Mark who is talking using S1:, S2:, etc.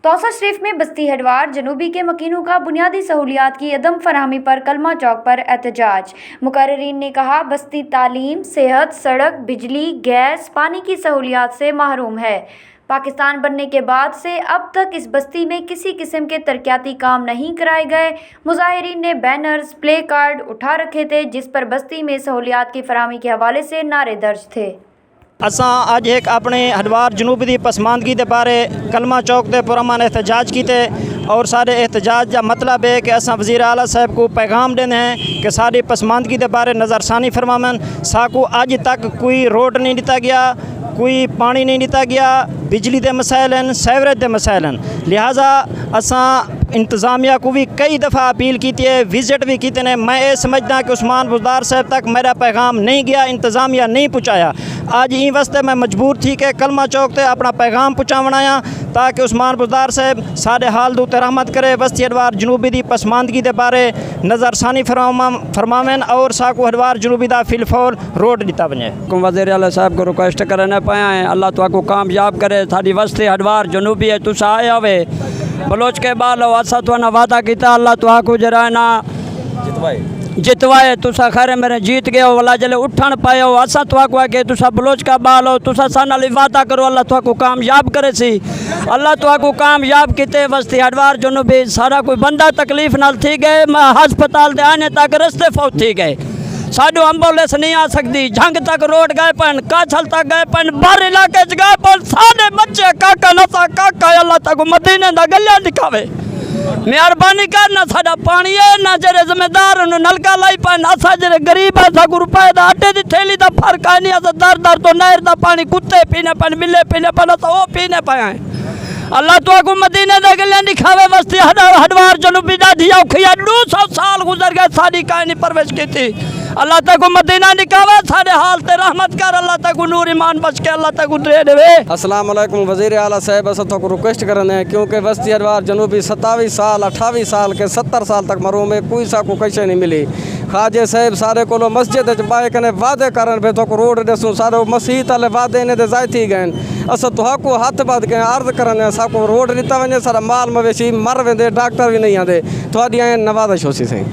S1: तौसा शरीफ में बस्ती हडवार जनूबी के मकीनों का बुनियादी सहूलियात की अदम फराहमी पर कलमा चौक पर एहतजाज। मुकर्रिरीन ने कहा बस्ती तालीम, सेहत, सड़क, बिजली, गैस, पानी की सहूलियात से महरूम है। पाकिस्तान बनने के बाद से अब तक इस बस्ती में किसी किस्म के तरक्याती काम नहीं कराए गए। मुजाहिरीन ने बैनर्स, प्ले कार्ड उठा रखे थे जिस पर बस्ती में सहूलियात की फराहमी के हवाले से नारे दर्ज थे।
S2: असां अज एक अपने हडवार जनूब की पसमानदगी के बारे कलमा चौक से पुरअमन एहतजाज किए और सारे एहतजाज का मतलब है कि असां वज़ीर आला साहब को पैगाम देने हैं कि सारी पसमानदगी के बारे नज़रसानी फरमावन। साकू अज तक कोई रोड नहीं दिता गया, कोई पानी नहीं दिता गया, बिजली के मसाइल हैं, सीवरेज के मसाइल हैं। लिहाजा असां इंतज़ामिया को भी कई दफ़ा अपील की है, विजिट भी किए हैं। मैं ये समझदा कि उस्मान बुज़दार साहब तक मेरा पैगाम नहीं गया, इंतज़ामिया नहीं पहुँचाया। आज इन वास्ते मैं मजबूर थी कि कलमा चौक से अपना पैगाम पहुँचावना आया ताकि उस्मान बुज़दार साहब सारे हाल दे रहमत करे, बस्ती हडवार जनूबी की पसमानदगी के बारे नज़रसानी फरमावन और साकू हडवार जनूबी का फिलफौर रोड दिता वजे।
S3: वज़ीर आला साहब को रिक्वेस्ट करने पाया है, अल्लाह तुहाको कामयाब करे। साडी बस्ती हडवार जनूबी है, तुसा आए हुए बलोच के बाल असा तुहाना वादा किया अल्लाह तुहाको जरा ना जितवाए। तुसा खैर मेरे जीत गए हो, वाला जले उठन पाए हो। असा तुहाको आके तुसा बलोच का बाल हो, तुसा सानाली वादा करो अल्लाह तुहाको कामयाब करे सी। अल्लाह तुहाको कामयाब किते। बस्ती हडवार जनूबी सारा कोई बंदा तकलीफ नाल थी गए, हस्पताल दे आने तक रस्ते फौत थी गए। साडो एम्बुलेंस नहीं आ सकती, झंग तक रोड गए पन, काछल तक गए पन, बाहर इलाके च गए पन। सारे बच्चे काका नसा काका अल्लाह तक मदीने दा गलियां दिखावे। मेहरबानी करना साडा पानी है ना जेरे जिम्मेदार नलका लाई पन। असा जेरे गरीब है साकू रुपए दा आटे दी थैली दा फर्क है नहीं। असा दर दर तो नहर दा पानी कुत्ते पीने पन, बिल्ले पीने पन, असा वो पीने पाया है। अल्लाह तुहाको मदीने दा गलियां दिखावे। बस्ती हडवार जनूबी दी औखी है, 200 साल गुजर गए साडी काई नहीं परवरिश की थी। अल्लाह तक मदीना निकावे, सारे हाल ते रहमत कर। अल्लाह तक नूर ईमान बच के अल्लाह तक दे देवे।
S4: अस्सलाम वालेकुम वज़ीर आला साहब, अस तो रिक्वेस्ट करने हैं क्योंकि बस्ती हडवार जनूबी 27 साल 28 साल के 70 साल तक मरूम है, कोई सा को कैसे नहीं मिली। खाजे साहब सारे को मस्जिद पाए कने वादे करन बे तो रोड दसूँ सारे मसीत वाले वादे ने जाय थी गए। अस तुहाको हथ बद के अर्ज करने साको रोड दिता वजे, सारा माल मवेशी मर वेंदे, डॉक्टर भी नहीं आते। थोड़ी नवाज़श होसी सही।